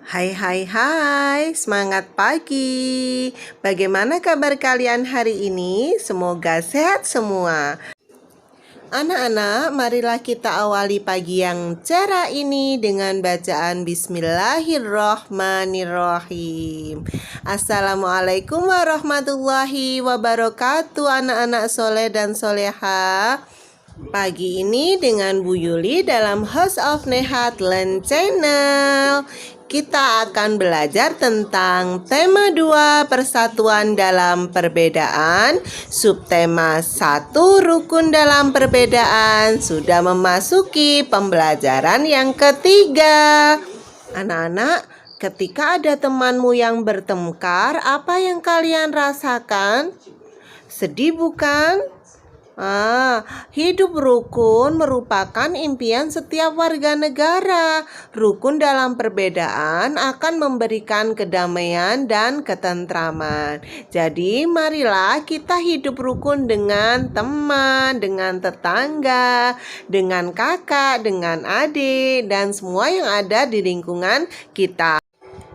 Hai hai hai, semangat pagi. Bagaimana kabar kalian hari ini? Semoga sehat semua. Anak-anak, marilah kita awali pagi yang cerah ini dengan bacaan Bismillahirrohmanirrohim. Assalamualaikum warahmatullahi wabarakatuh, anak-anak soleh dan soleha. Pagi ini dengan Bu Yuli dalam House of Nehat Learn Channel, kita akan belajar tentang tema 2 persatuan dalam perbedaan. Subtema 1 rukun dalam perbedaan sudah memasuki pembelajaran yang ketiga. Anak-anak, ketika ada temanmu yang bertengkar, apa yang kalian rasakan? Sedih bukan? Hidup rukun merupakan impian setiap warga negara. Rukun dalam perbedaan akan memberikan kedamaian dan ketentraman. Jadi marilah kita hidup rukun dengan teman, dengan tetangga, dengan kakak, dengan adik, dan semua yang ada di lingkungan kita.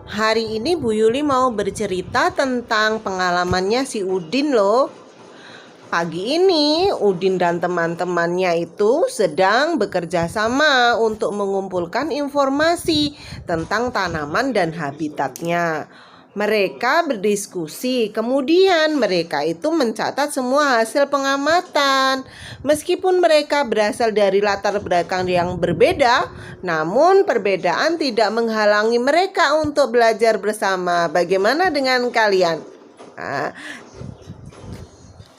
Hari ini Bu Yuli mau bercerita tentang pengalamannya si Udin loh. Pagi ini, Udin dan teman-temannya itu sedang bekerja sama untuk mengumpulkan informasi tentang tanaman dan habitatnya. Mereka berdiskusi, kemudian mereka itu mencatat semua hasil pengamatan. Meskipun mereka berasal dari latar belakang yang berbeda, namun perbedaan tidak menghalangi mereka untuk belajar bersama. Bagaimana dengan kalian?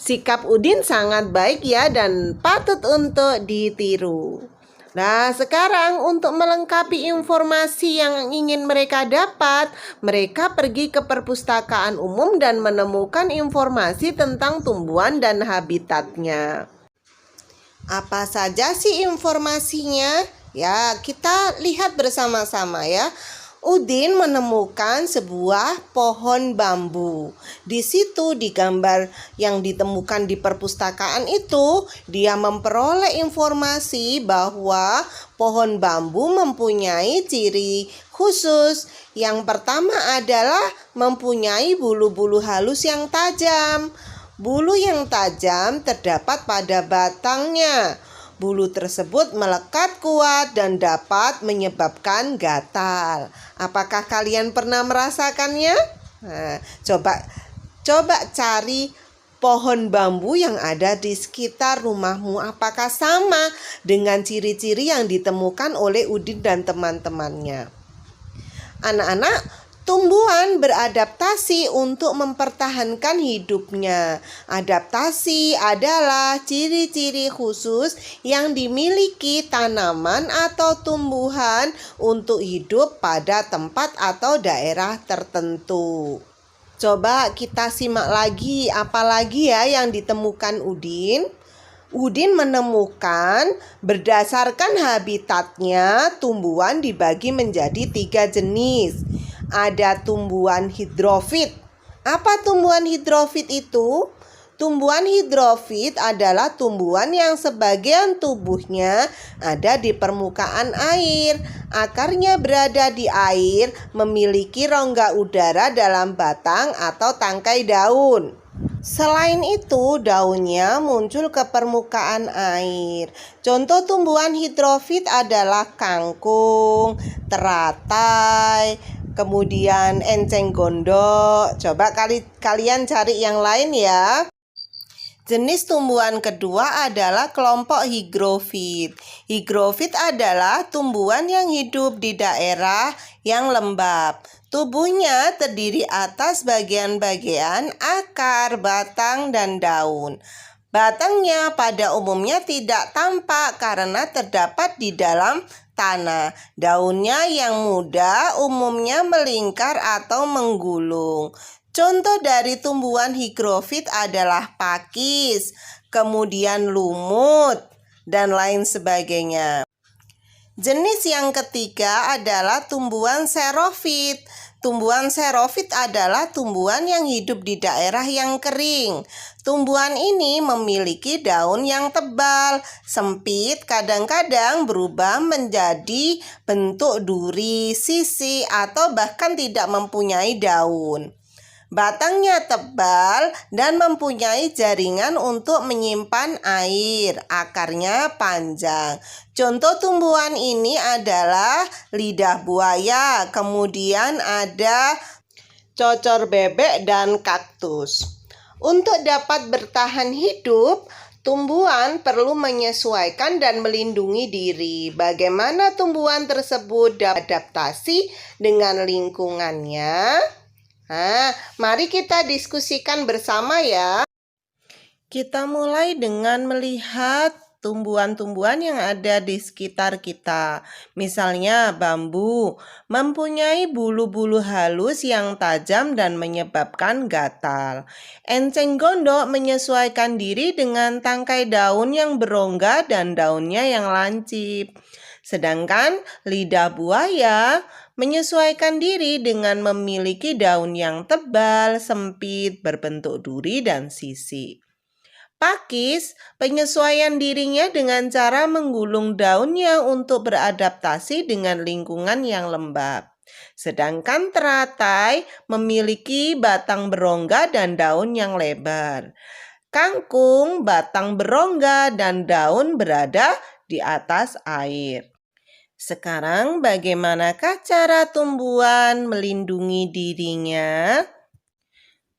Sikap Udin sangat baik ya dan patut untuk ditiru. Nah, sekarang untuk melengkapi informasi yang ingin mereka dapat, mereka pergi ke perpustakaan umum dan menemukan informasi tentang tumbuhan dan habitatnya. Apa saja sih informasinya? Ya, kita lihat bersama-sama ya. Udin menemukan sebuah pohon bambu. Di situ di gambar yang ditemukan di perpustakaan itu, dia memperoleh informasi bahwa pohon bambu mempunyai ciri khusus. Yang pertama adalah mempunyai bulu-bulu halus yang tajam. Bulu yang tajam terdapat pada batangnya. Bulu tersebut melekat kuat dan dapat menyebabkan gatal. Apakah kalian pernah merasakannya? Coba cari pohon bambu yang ada di sekitar rumahmu. Apakah sama dengan ciri-ciri yang ditemukan oleh Udin dan teman-temannya? Anak-anak, tumbuhan beradaptasi untuk mempertahankan hidupnya. Adaptasi adalah ciri-ciri khusus yang dimiliki tanaman atau tumbuhan untuk hidup pada tempat atau daerah tertentu. Coba kita simak lagi, apalagi ya yang ditemukan Udin. Udin menemukan berdasarkan habitatnya, tumbuhan dibagi menjadi 3 jenis. Ada tumbuhan hidrofit. Apa tumbuhan hidrofit itu? Tumbuhan hidrofit adalah tumbuhan yang sebagian tubuhnya ada di permukaan air. Akarnya berada di air, memiliki rongga udara dalam batang atau tangkai daun. Selain itu, daunnya muncul ke permukaan air. Contoh tumbuhan hidrofit adalah kangkung, teratai, kemudian enceng gondok. Coba kalian cari yang lain ya. Jenis tumbuhan kedua adalah kelompok higrofit. Higrofit adalah tumbuhan yang hidup di daerah yang lembab. Tubuhnya terdiri atas bagian-bagian akar, batang, dan daun. Batangnya pada umumnya tidak tampak karena terdapat di dalam tanah. Daunnya yang muda umumnya melingkar atau menggulung. Contoh dari tumbuhan higrofit adalah pakis, kemudian lumut, dan lain sebagainya. Jenis yang ketiga adalah tumbuhan xerofit. Tumbuhan xerofit adalah tumbuhan yang hidup di daerah yang kering. Tumbuhan ini memiliki daun yang tebal, sempit, kadang-kadang berubah menjadi bentuk duri, sisi, atau bahkan tidak mempunyai daun. Batangnya tebal dan mempunyai jaringan untuk menyimpan air. Akarnya panjang. Contoh tumbuhan ini adalah lidah buaya, kemudian ada cocor bebek dan kaktus. Untuk dapat bertahan hidup, tumbuhan perlu menyesuaikan dan melindungi diri. Bagaimana tumbuhan tersebut beradaptasi dengan lingkungannya? Mari kita diskusikan bersama ya. Kita mulai dengan melihat tumbuhan-tumbuhan yang ada di sekitar kita. Misalnya bambu mempunyai bulu-bulu halus yang tajam dan menyebabkan gatal. Enceng gondok menyesuaikan diri dengan tangkai daun yang berongga dan daunnya yang lancip. Sedangkan lidah buaya menyesuaikan diri dengan memiliki daun yang tebal, sempit, berbentuk duri, dan sisi. Pakis penyesuaian dirinya dengan cara menggulung daunnya untuk beradaptasi dengan lingkungan yang lembab. Sedangkan teratai memiliki batang berongga dan daun yang lebar. Kangkung, batang berongga dan daun berada di atas air. Sekarang bagaimanakah cara tumbuhan melindungi dirinya?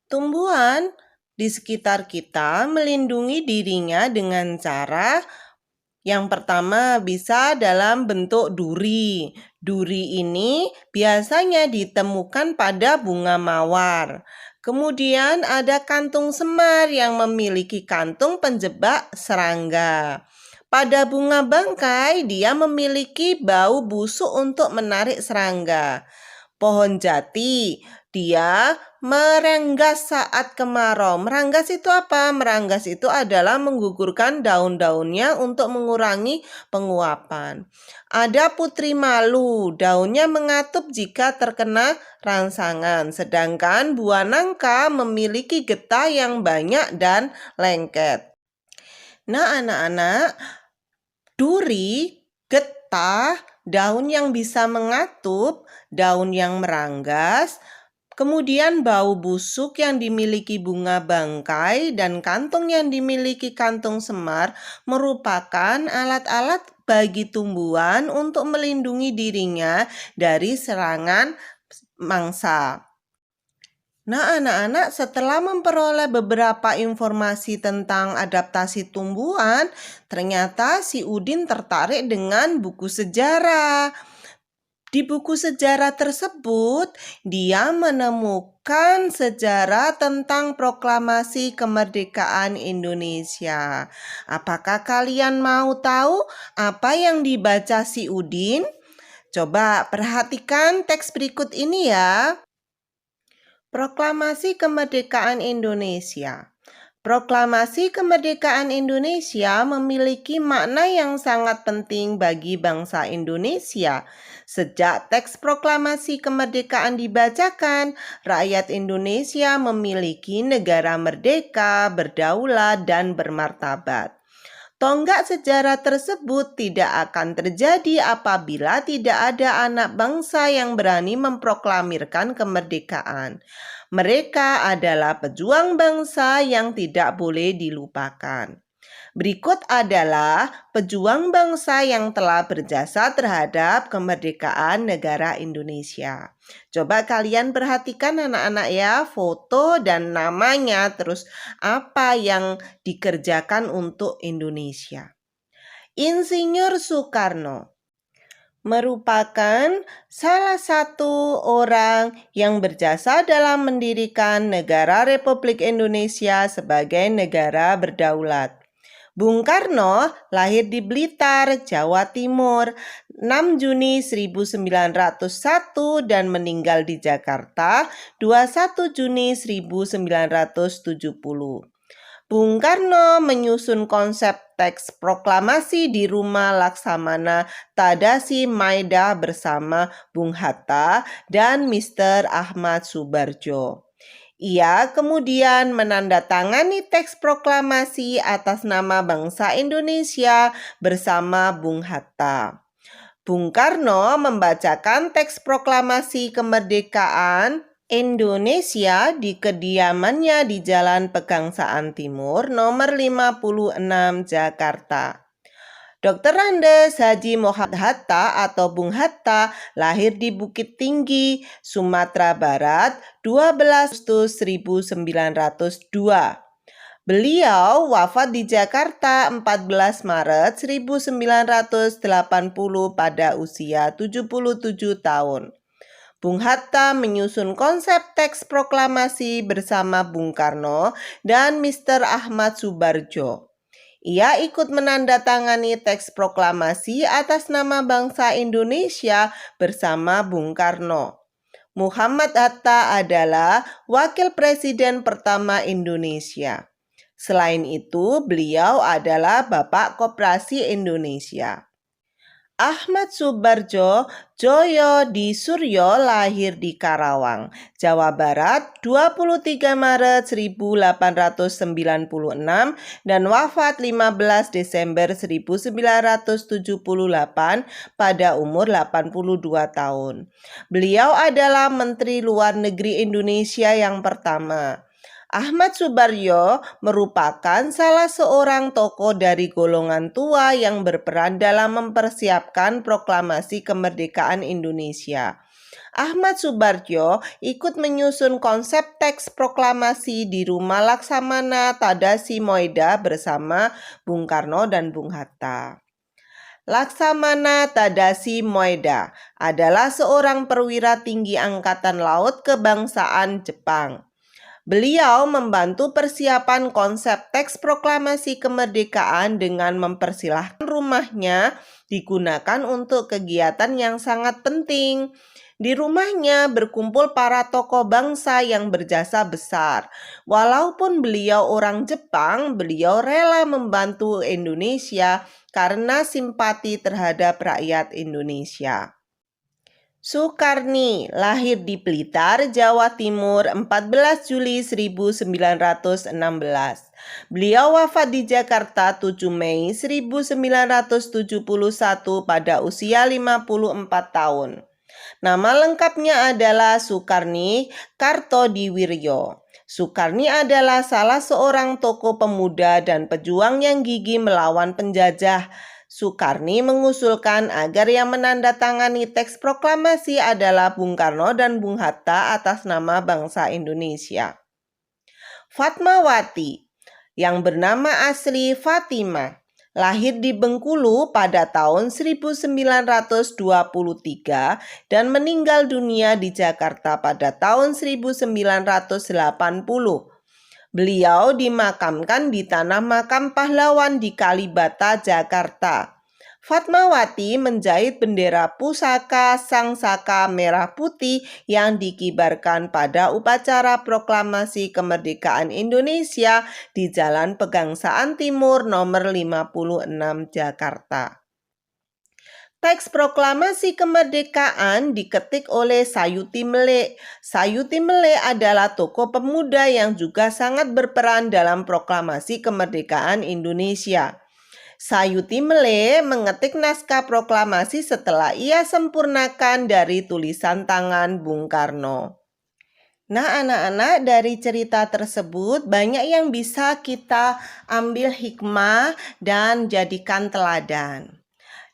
Tumbuhan di sekitar kita melindungi dirinya dengan cara yang pertama bisa dalam bentuk duri. Duri ini biasanya ditemukan pada bunga mawar. Kemudian ada kantung semar yang memiliki kantung penjebak serangga. Pada bunga bangkai, dia memiliki bau busuk untuk menarik serangga. Pohon jati, dia merenggas saat kemarau. Merenggas itu apa? Merenggas itu adalah menggugurkan daun-daunnya untuk mengurangi penguapan. Ada putri malu, daunnya mengatup jika terkena rangsangan. Sedangkan buah nangka memiliki getah yang banyak dan lengket. Nah, anak-anak, duri, getah, daun yang bisa mengatup, daun yang meranggas, kemudian bau busuk yang dimiliki bunga bangkai, dan kantung yang dimiliki kantung semar merupakan alat-alat bagi tumbuhan untuk melindungi dirinya dari serangan mangsa. Nah, anak-anak, setelah memperoleh beberapa informasi tentang adaptasi tumbuhan, ternyata si Udin tertarik dengan buku sejarah. Di buku sejarah tersebut, dia menemukan sejarah tentang proklamasi kemerdekaan Indonesia. Apakah kalian mau tahu apa yang dibaca si Udin? Coba perhatikan teks berikut ini ya. Proklamasi Kemerdekaan Indonesia. Proklamasi Kemerdekaan Indonesia memiliki makna yang sangat penting bagi bangsa Indonesia. Sejak teks proklamasi kemerdekaan dibacakan, rakyat Indonesia memiliki negara merdeka, berdaulat, dan bermartabat. Tonggak sejarah tersebut tidak akan terjadi apabila tidak ada anak bangsa yang berani memproklamirkan kemerdekaan. Mereka adalah pejuang bangsa yang tidak boleh dilupakan. Berikut adalah pejuang bangsa yang telah berjasa terhadap kemerdekaan negara Indonesia. Coba kalian perhatikan anak-anak ya, foto dan namanya, terus apa yang dikerjakan untuk Indonesia. Insinyur Soekarno merupakan salah satu orang yang berjasa dalam mendirikan negara Republik Indonesia sebagai negara berdaulat. Bung Karno lahir di Blitar, Jawa Timur, 6 Juni 1901 dan meninggal di Jakarta 21 Juni 1970. Bung Karno menyusun konsep teks proklamasi di rumah Laksamana Tadasi Maeda bersama Bung Hatta dan Mr. Ahmad Subarjo. Ia kemudian menandatangani teks proklamasi atas nama bangsa Indonesia bersama Bung Hatta. Bung Karno membacakan teks proklamasi kemerdekaan Indonesia di kediamannya di Jalan Pegangsaan Timur nomor 56 Jakarta. Dr. Andes Haji Muhammad Hatta atau Bung Hatta lahir di Bukit Tinggi, Sumatera Barat 12 Agustus 1902. Beliau wafat di Jakarta 14 Maret 1980 pada usia 77 tahun. Bung Hatta menyusun konsep teks proklamasi bersama Bung Karno dan Mr. Ahmad Subarjo. Ia ikut menandatangani teks proklamasi atas nama bangsa Indonesia bersama Bung Karno. Muhammad Hatta adalah wakil presiden pertama Indonesia. Selain itu, beliau adalah Bapak Koperasi Indonesia. Ahmad Subarjo Joyo di Suryo lahir di Karawang, Jawa Barat 23 Maret 1896 dan wafat 15 Desember 1978 pada umur 82 tahun. Beliau adalah Menteri Luar Negeri Indonesia yang pertama. Ahmad Subarjo merupakan salah seorang tokoh dari golongan tua yang berperan dalam mempersiapkan proklamasi kemerdekaan Indonesia. Ahmad Subarjo ikut menyusun konsep teks proklamasi di rumah Laksamana Tadasi Maeda bersama Bung Karno dan Bung Hatta. Laksamana Tadasi Maeda adalah seorang perwira tinggi Angkatan Laut kebangsaan Jepang. Beliau membantu persiapan konsep teks proklamasi kemerdekaan dengan mempersilahkan rumahnya digunakan untuk kegiatan yang sangat penting. Di rumahnya berkumpul para tokoh bangsa yang berjasa besar. Walaupun beliau orang Jepang, beliau rela membantu Indonesia karena simpati terhadap rakyat Indonesia. Sukarni lahir di Blitar, Jawa Timur 14 Juli 1916. Beliau wafat di Jakarta 7 Mei 1971 pada usia 54 tahun. Nama lengkapnya adalah Sukarni Kartodiwiryo. Sukarni adalah salah seorang tokoh pemuda dan pejuang yang gigih melawan penjajah. Sukarni mengusulkan agar yang menandatangani teks proklamasi adalah Bung Karno dan Bung Hatta atas nama bangsa Indonesia. Fatmawati, yang bernama asli Fatimah, lahir di Bengkulu pada tahun 1923 dan meninggal dunia di Jakarta pada tahun 1980. Beliau dimakamkan di Tanah Makam Pahlawan di Kalibata, Jakarta. Fatmawati menjahit bendera pusaka Sangsaka merah putih yang dikibarkan pada upacara proklamasi kemerdekaan Indonesia di Jalan Pegangsaan Timur nomor 56 Jakarta. Teks proklamasi kemerdekaan diketik oleh Sayuti Mele. Sayuti Mele adalah tokoh pemuda yang juga sangat berperan dalam proklamasi kemerdekaan Indonesia. Sayuti Mele mengetik naskah proklamasi setelah ia sempurnakan dari tulisan tangan Bung Karno. Nah, anak-anak, dari cerita tersebut banyak yang bisa kita ambil hikmah dan jadikan teladan.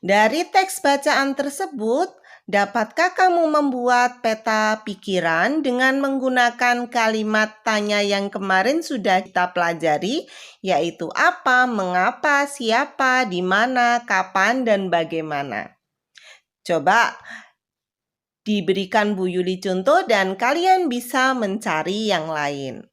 Dari teks bacaan tersebut, dapatkah kamu membuat peta pikiran dengan menggunakan kalimat tanya yang kemarin sudah kita pelajari, yaitu apa, mengapa, siapa, di mana, kapan, dan bagaimana? Coba diberikan Bu Yuli contoh dan kalian bisa mencari yang lain.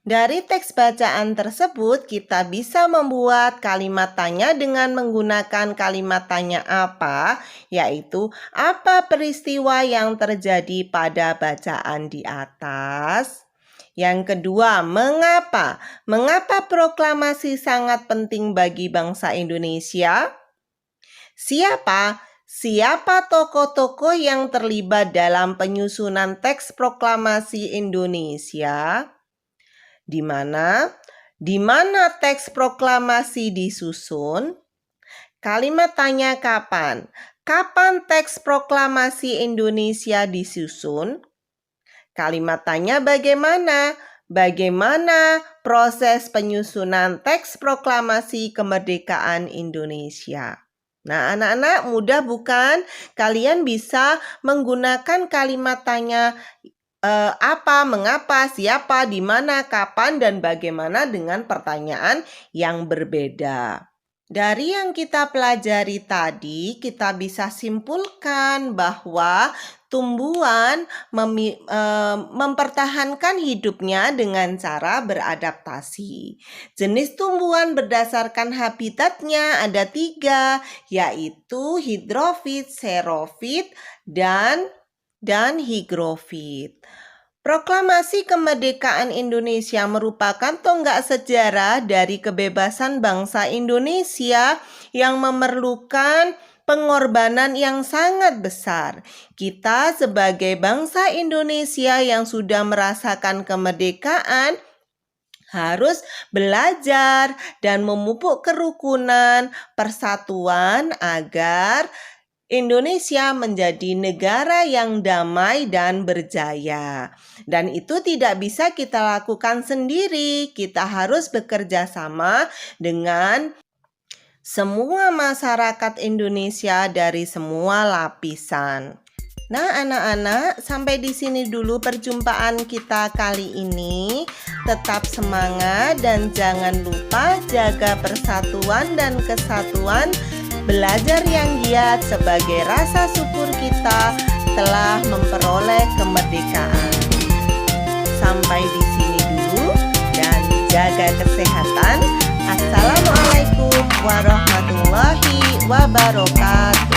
Dari teks bacaan tersebut, kita bisa membuat kalimat tanya dengan menggunakan kalimat tanya apa, yaitu apa peristiwa yang terjadi pada bacaan di atas. Yang kedua, mengapa? Mengapa proklamasi sangat penting bagi bangsa Indonesia? Siapa tokoh-tokoh yang terlibat dalam penyusunan teks proklamasi Indonesia? Di mana teks proklamasi disusun? Kalimat tanya kapan? Kapan teks proklamasi Indonesia disusun? Kalimat tanya bagaimana? Bagaimana proses penyusunan teks proklamasi kemerdekaan Indonesia? Nah, anak-anak, mudah bukan? Kalian bisa menggunakan kalimat tanya apa, mengapa, siapa, di mana, kapan, dan bagaimana dengan pertanyaan yang berbeda. Dari yang kita pelajari tadi, kita bisa simpulkan bahwa tumbuhan mempertahankan hidupnya dengan cara beradaptasi. Jenis tumbuhan berdasarkan habitatnya ada 3, yaitu hidrofit, xerofit, dan higrofit. Proklamasi kemerdekaan Indonesia merupakan tonggak sejarah dari kebebasan bangsa Indonesia yang memerlukan pengorbanan yang sangat besar. Kita sebagai bangsa Indonesia yang sudah merasakan kemerdekaan harus belajar dan memupuk kerukunan, persatuan agar Indonesia menjadi negara yang damai dan berjaya. Dan itu tidak bisa kita lakukan sendiri. Kita harus bekerja sama dengan semua masyarakat Indonesia dari semua lapisan. Nah, anak-anak, sampai di sini dulu perjumpaan kita kali ini. Tetap semangat dan jangan lupa jaga persatuan dan kesatuan. Belajar yang giat sebagai rasa syukur kita telah memperoleh kemerdekaan. Sampai di sini dulu dan jaga kesehatan. Assalamualaikum warahmatullahi wabarakatuh.